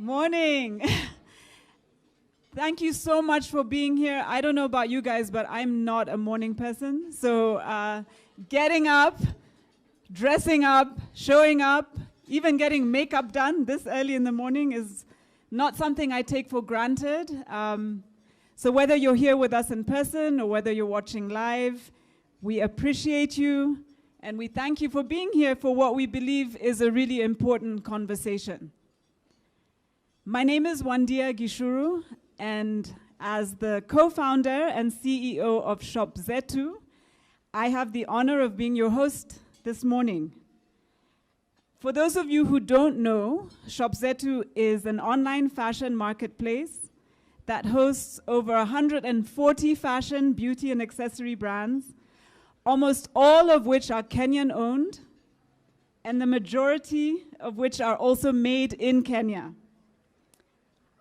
Morning. Thank you so much for being here. I don't know about you guys, but I'm not a morning person. So getting up, dressing up, showing up, even getting makeup done this early in the morning is not something I take for granted. So whether you're here with us in person or whether you're watching live, we appreciate you and we thank you for being here for what we believe is a really important conversation. My name is Wandia Gishuru, and as the co-founder and CEO of Shop Zetu, I have the honor of being your host this morning. For those of you who don't know, Shop Zetu is an online fashion marketplace that hosts over 140 fashion, beauty, and accessory brands, almost all of which are Kenyan-owned, and the majority of which are also made in Kenya.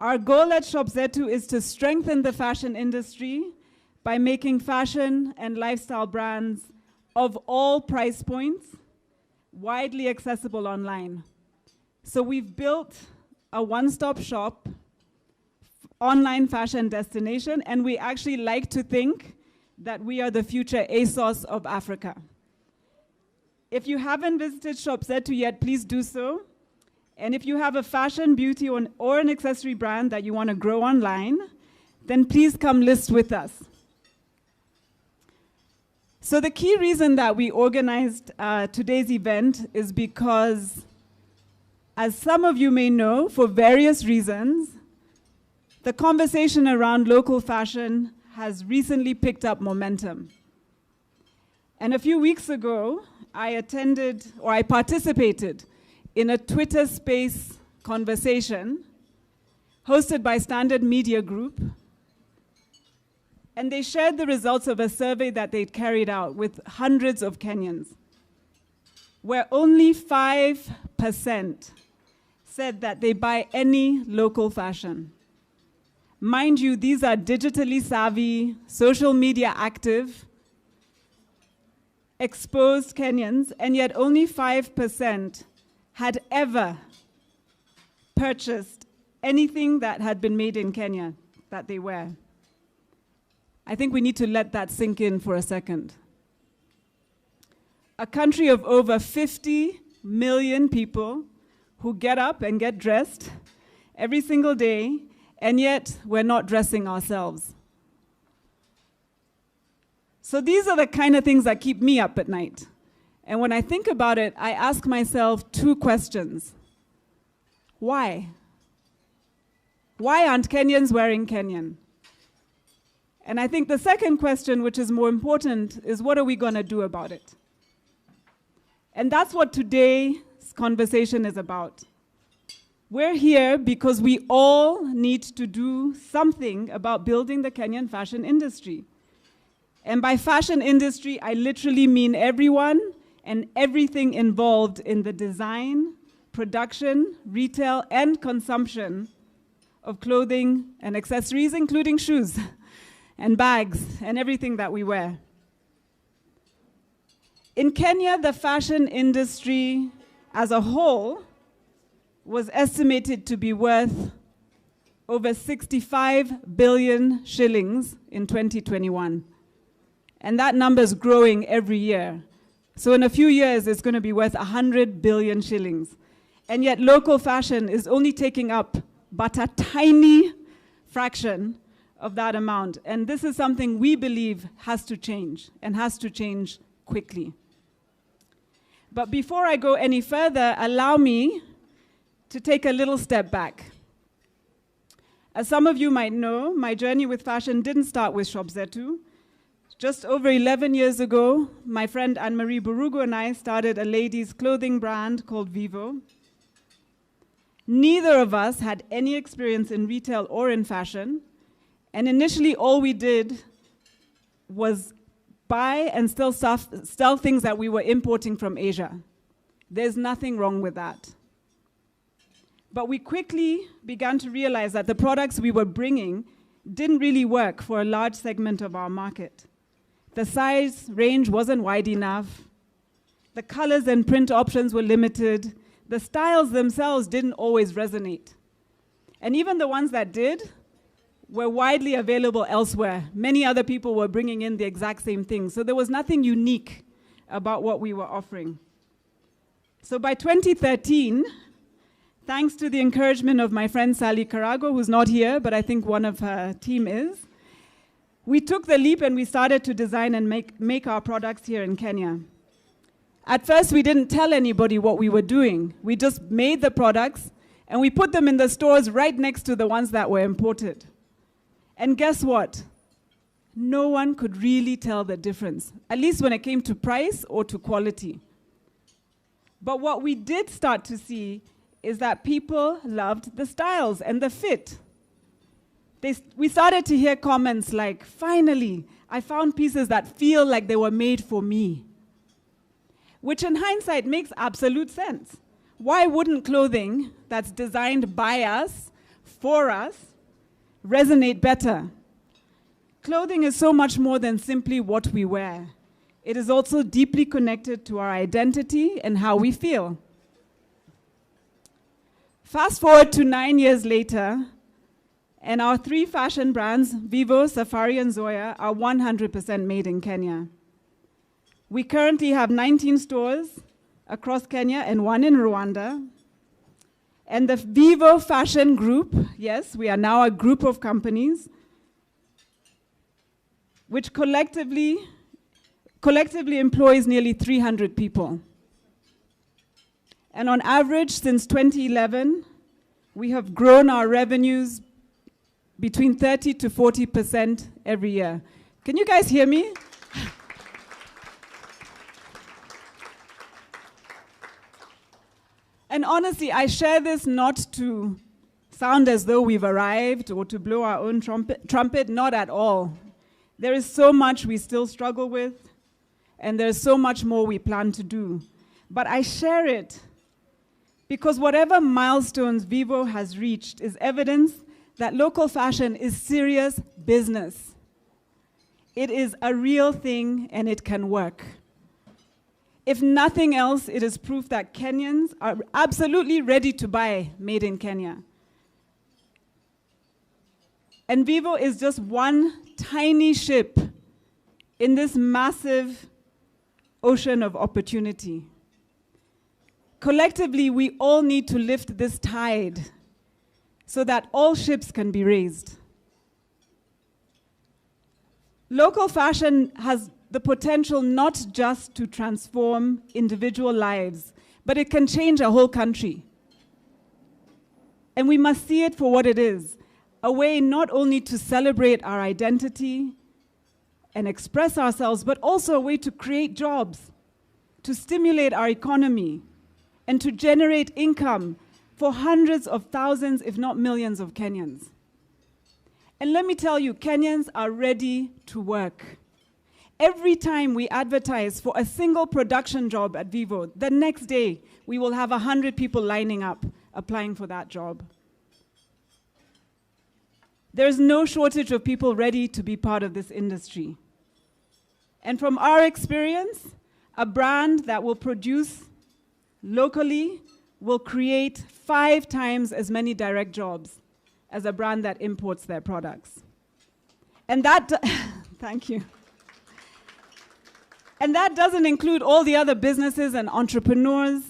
Our goal at Shop Zetu is to strengthen the fashion industry by making fashion and lifestyle brands of all price points widely accessible online. So we've built a one-stop shop online fashion destination, and we actually like to think that we are the future ASOS of Africa. If you haven't visited Shop Zetu yet, please do so. And if you have a fashion, beauty, or an accessory brand that you want to grow online, then please come list with us. So the key reason that we organized today's event is because, as some of you may know, for various reasons, the conversation around local fashion has recently picked up momentum. And a few weeks ago, I participated in a Twitter Space conversation hosted by Standard Media Group, and they shared the results of a survey that they'd carried out with hundreds of Kenyans, where only 5% said that they buy any local fashion. Mind you, these are digitally savvy, social media active, exposed Kenyans, and yet only 5% had ever purchased anything that had been made in Kenya that they wear. I think we need to let that sink in for a second. A country of over 50 million people who get up and get dressed every single day, and yet we're not dressing ourselves. So these are the kind of things that keep me up at night. And when I think about it, I ask myself two questions. Why? Why aren't Kenyans wearing Kenyan? And I think the second question, which is more important, is what are we going to do about it? And that's what today's conversation is about. We're here because we all need to do something about building the Kenyan fashion industry. And by fashion industry, I literally mean everyone and everything involved in the design, production, retail, and consumption of clothing and accessories, including shoes and bags and everything that we wear. In Kenya, the fashion industry as a whole was estimated to be worth over 65 billion shillings in 2021. And that number is growing every year. So in a few years, it's going to be worth 100 billion shillings. And yet local fashion is only taking up but a tiny fraction of that amount. And this is something we believe has to change, and has to change quickly. But before I go any further, allow me to take a little step back. As some of you might know, my journey with fashion didn't start with Shop Zetu. Just over 11 years ago, my friend Anne-Marie Burugu and I started a ladies' clothing brand called Vivo. Neither of us had any experience in retail or in fashion, and initially all we did was buy and sell things that we were importing from Asia. There's nothing wrong with that. But we quickly began to realize that the products we were bringing didn't really work for a large segment of our market. The size range wasn't wide enough. The colors and print options were limited. The styles themselves didn't always resonate. And even the ones that did were widely available elsewhere. Many other people were bringing in the exact same thing. So there was nothing unique about what we were offering. So by 2013, thanks to the encouragement of my friend Sally Carago, who's not here, but I think one of her team is, we took the leap and we started to design and make our products here in Kenya. At first, we didn't tell anybody what we were doing. We just made the products and we put them in the stores right next to the ones that were imported. And guess what? No one could really tell the difference, at least when it came to price or to quality. But what we did start to see is that people loved the styles and the fit. We started to hear comments like, finally, I found pieces that feel like they were made for me. Which in hindsight makes absolute sense. Why wouldn't clothing that's designed by us, for us, resonate better? Clothing is so much more than simply what we wear. It is also deeply connected to our identity and how we feel. Fast forward to 9 years later, and our 3 fashion brands, Vivo, Safari, and Zoya, are 100% made in Kenya. We currently have 19 stores across Kenya and 1 in Rwanda. And the Vivo Fashion Group, yes, we are now a group of companies, which collectively employs nearly 300 people. And on average, since 2011, we have grown our revenues between 30 to 40% every year. Can you guys hear me? And honestly, I share this not to sound as though we've arrived or to blow our own trumpet, not at all. There is so much we still struggle with, and there's so much more we plan to do. But I share it because whatever milestones Vivo has reached is evidence that local fashion is serious business. It is a real thing and it can work. If nothing else, it is proof that Kenyans are absolutely ready to buy made in Kenya. And Vivo is just one tiny ship in this massive ocean of opportunity. Collectively, we all need to lift this tide so that all ships can be raised. Local fashion has the potential not just to transform individual lives, but it can change a whole country. And we must see it for what it is, a way not only to celebrate our identity and express ourselves, but also a way to create jobs, to stimulate our economy, and to generate income for hundreds of thousands, if not millions of Kenyans. And let me tell you, Kenyans are ready to work. Every time we advertise for a single production job at Vivo, the next day we will have 100 people lining up, applying for that job. There's no shortage of people ready to be part of this industry. And from our experience, a brand that will produce locally will create 5 times as many direct jobs as a brand that imports their products. And that, thank you. And that doesn't include all the other businesses and entrepreneurs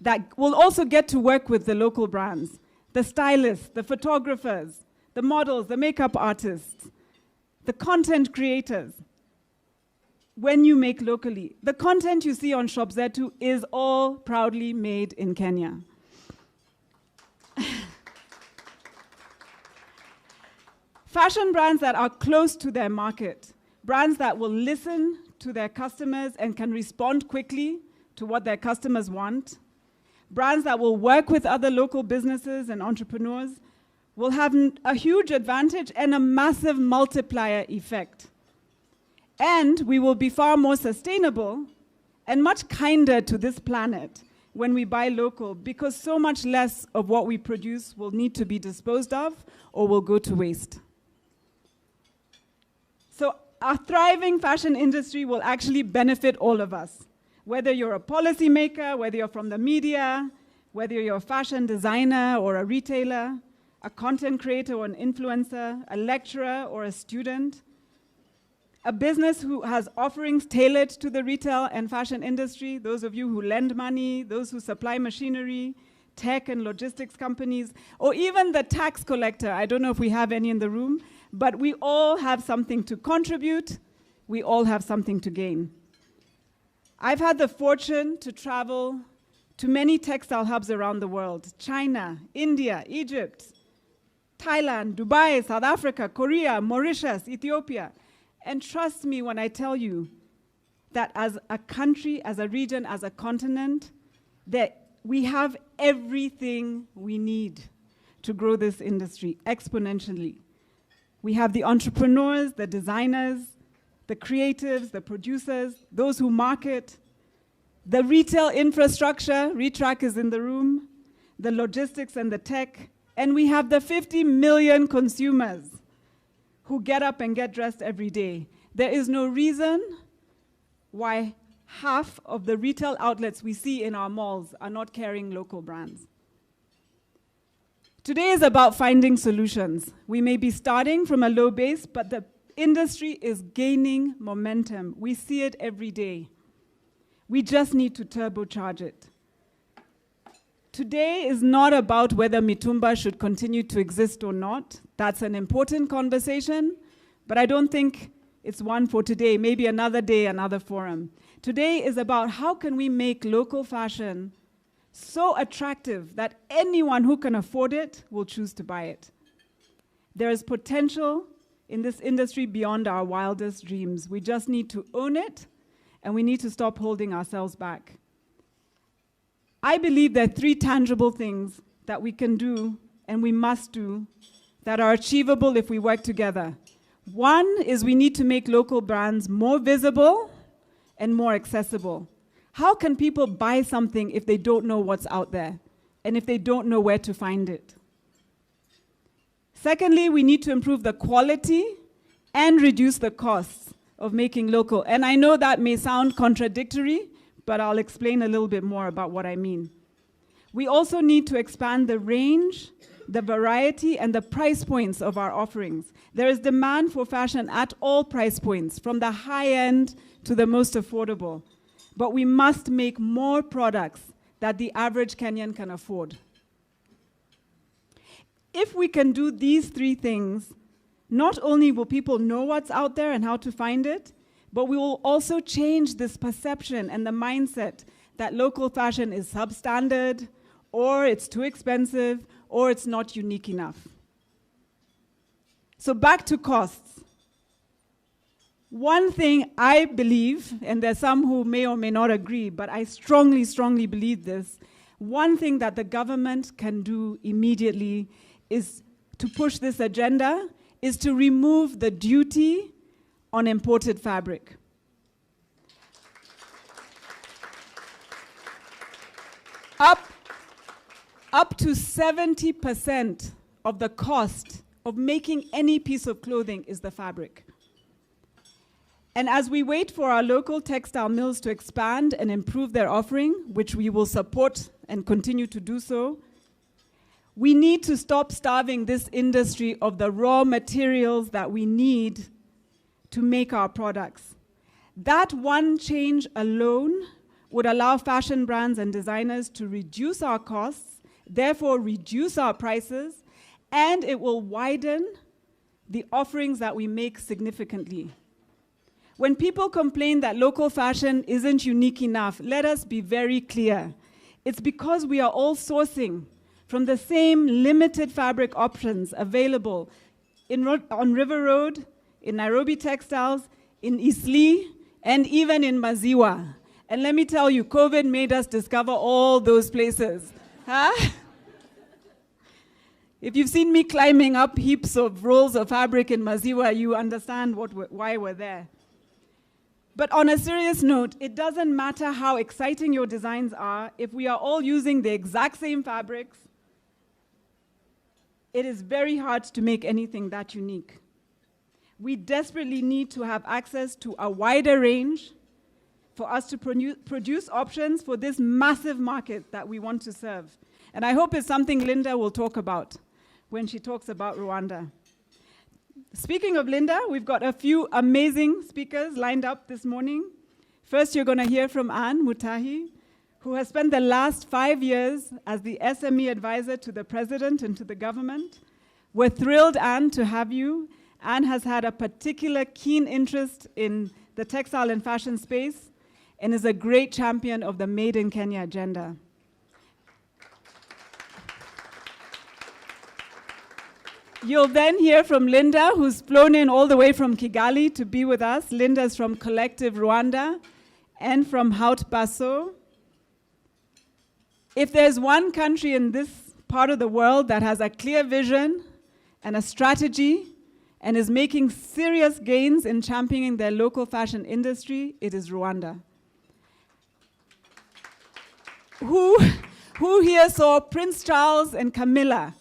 that will also get to work with the local brands, the stylists, the photographers, the models, the makeup artists, the content creators. When you make locally, the content you see on Shop Zetu is all proudly made in Kenya. Fashion brands that are close to their market, brands that will listen to their customers and can respond quickly to what their customers want, brands that will work with other local businesses and entrepreneurs will have a huge advantage and a massive multiplier effect. And we will be far more sustainable and much kinder to this planet when we buy local, because so much less of what we produce will need to be disposed of or will go to waste. So our thriving fashion industry will actually benefit all of us, whether you're a policymaker, whether you're from the media, whether you're a fashion designer or a retailer. a content creator or an influencer, a lecturer or a student, a business who has offerings tailored to the retail and fashion industry, those of you who lend money, those who supply machinery, tech and logistics companies, or even the tax collector. I don't know if we have any in the room, but we all have something to contribute. We all have something to gain. I've had the fortune to travel to many textile hubs around the world: China, India, Egypt, Thailand, Dubai, South Africa, Korea, Mauritius, Ethiopia. And trust me when I tell you that as a country, as a region, as a continent, that we have everything we need to grow this industry exponentially. We have the entrepreneurs, the designers, the creatives, the producers, those who market, the retail infrastructure, Retrack is in the room, the logistics and the tech, and we have the 50 million consumers who get up and get dressed every day. There is no reason why half of the retail outlets we see in our malls are not carrying local brands. Today is about finding solutions. We may be starting from a low base, but the industry is gaining momentum. We see it every day. We just need to turbocharge it. Today is not about whether mitumba should continue to exist or not. That's an important conversation, but I don't think it's one for today, maybe another day, another forum. Today is about how can we make local fashion so attractive that anyone who can afford it will choose to buy it. There is potential in this industry beyond our wildest dreams. We just need to own it, and we need to stop holding ourselves back. I believe there are 3 tangible things that we can do and we must do that are achievable if we work together. One is we need to make local brands more visible and more accessible. How can people buy something if they don't know what's out there and if they don't know where to find it? Secondly, we need to improve the quality and reduce the costs of making local. And I know that may sound contradictory, but I'll explain a little bit more about what I mean. We also need to expand the range, the variety, and the price points of our offerings. There is demand for fashion at all price points, from the high end to the most affordable. But we must make more products that the average Kenyan can afford. If we can do these 3 things, not only will people know what's out there and how to find it, but we will also change this perception and the mindset that local fashion is substandard, or it's too expensive, or it's not unique enough. So back to costs. One thing I believe, and there's some who may or may not agree, but I strongly, strongly believe this, one thing that the government can do immediately is to push this agenda, is to remove the duty on imported fabric. Up to 70% of the cost of making any piece of clothing is the fabric. And as we wait for our local textile mills to expand and improve their offering, which we will support and continue to do so, we need to stop starving this industry of the raw materials that we need to make our products. That one change alone would allow fashion brands and designers to reduce our costs, therefore reduce our prices, and it will widen the offerings that we make significantly. When people complain that local fashion isn't unique enough, let us be very clear. It's because we are all sourcing from the same limited fabric options available on River Road, in Nairobi Textiles, in Eastleigh, and even in Maziwa. And let me tell you, COVID made us discover all those places. Huh? If you've seen me climbing up heaps of rolls of fabric in Maziwa, you understand why we're there. But on a serious note, it doesn't matter how exciting your designs are, if we are all using the exact same fabrics, it is very hard to make anything that unique. We desperately need to have access to a wider range for us to produce options for this massive market that we want to serve. And I hope it's something Linda will talk about when she talks about Rwanda. Speaking of Linda, we've got a few amazing speakers lined up this morning. First, you're going to hear from Anne Mutahi, who has spent the last 5 years as the SME advisor to the president and to the government. We're thrilled, Anne, to have you. Anne has had a particular keen interest in the textile and fashion space and is a great champion of the Made in Kenya agenda. You'll then hear from Linda, who's flown in all the way from Kigali to be with us. Linda's from Collective Rwanda and from Haut Basso. If there's one country in this part of the world that has a clear vision and a strategy and is making serious gains in championing their local fashion industry, it is Rwanda. Who here saw Prince Charles and Camilla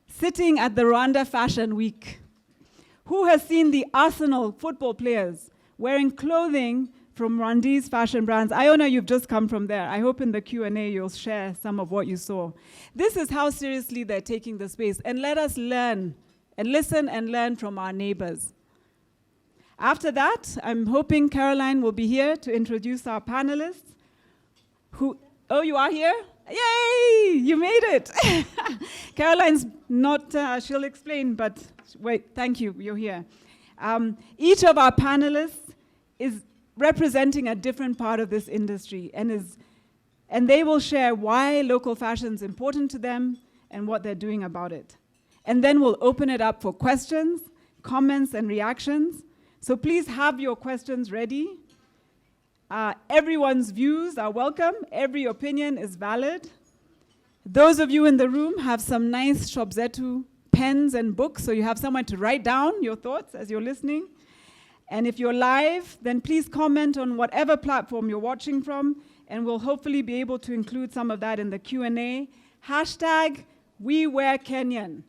sitting at the Rwanda Fashion Week? Who has seen the Arsenal football players wearing clothing from Rwandese fashion brands? Iona, you've just come from there. I hope in the Q&A you'll share some of what you saw. This is how seriously they're taking the space. And let us learn and listen and learn from our neighbors. After that, I'm hoping Caroline will be here to introduce our panelists. Oh, you are here? Yay! You made it! Caroline's not, she'll explain, but wait, thank you, you're here. Each of our panelists is representing a different part of this industry and they will share why local fashion is important to them and what they're doing about it. And then we'll open it up for questions, comments, and reactions. So please have your questions ready. Everyone's views are welcome. Every opinion is valid. Those of you in the room have some nice Zetu pens and books, so you have somewhere to write down your thoughts as you're listening. And if you're live, then please comment on whatever platform you're watching from, and we'll hopefully be able to include some of that in the Q&A. #WeWearKenyan.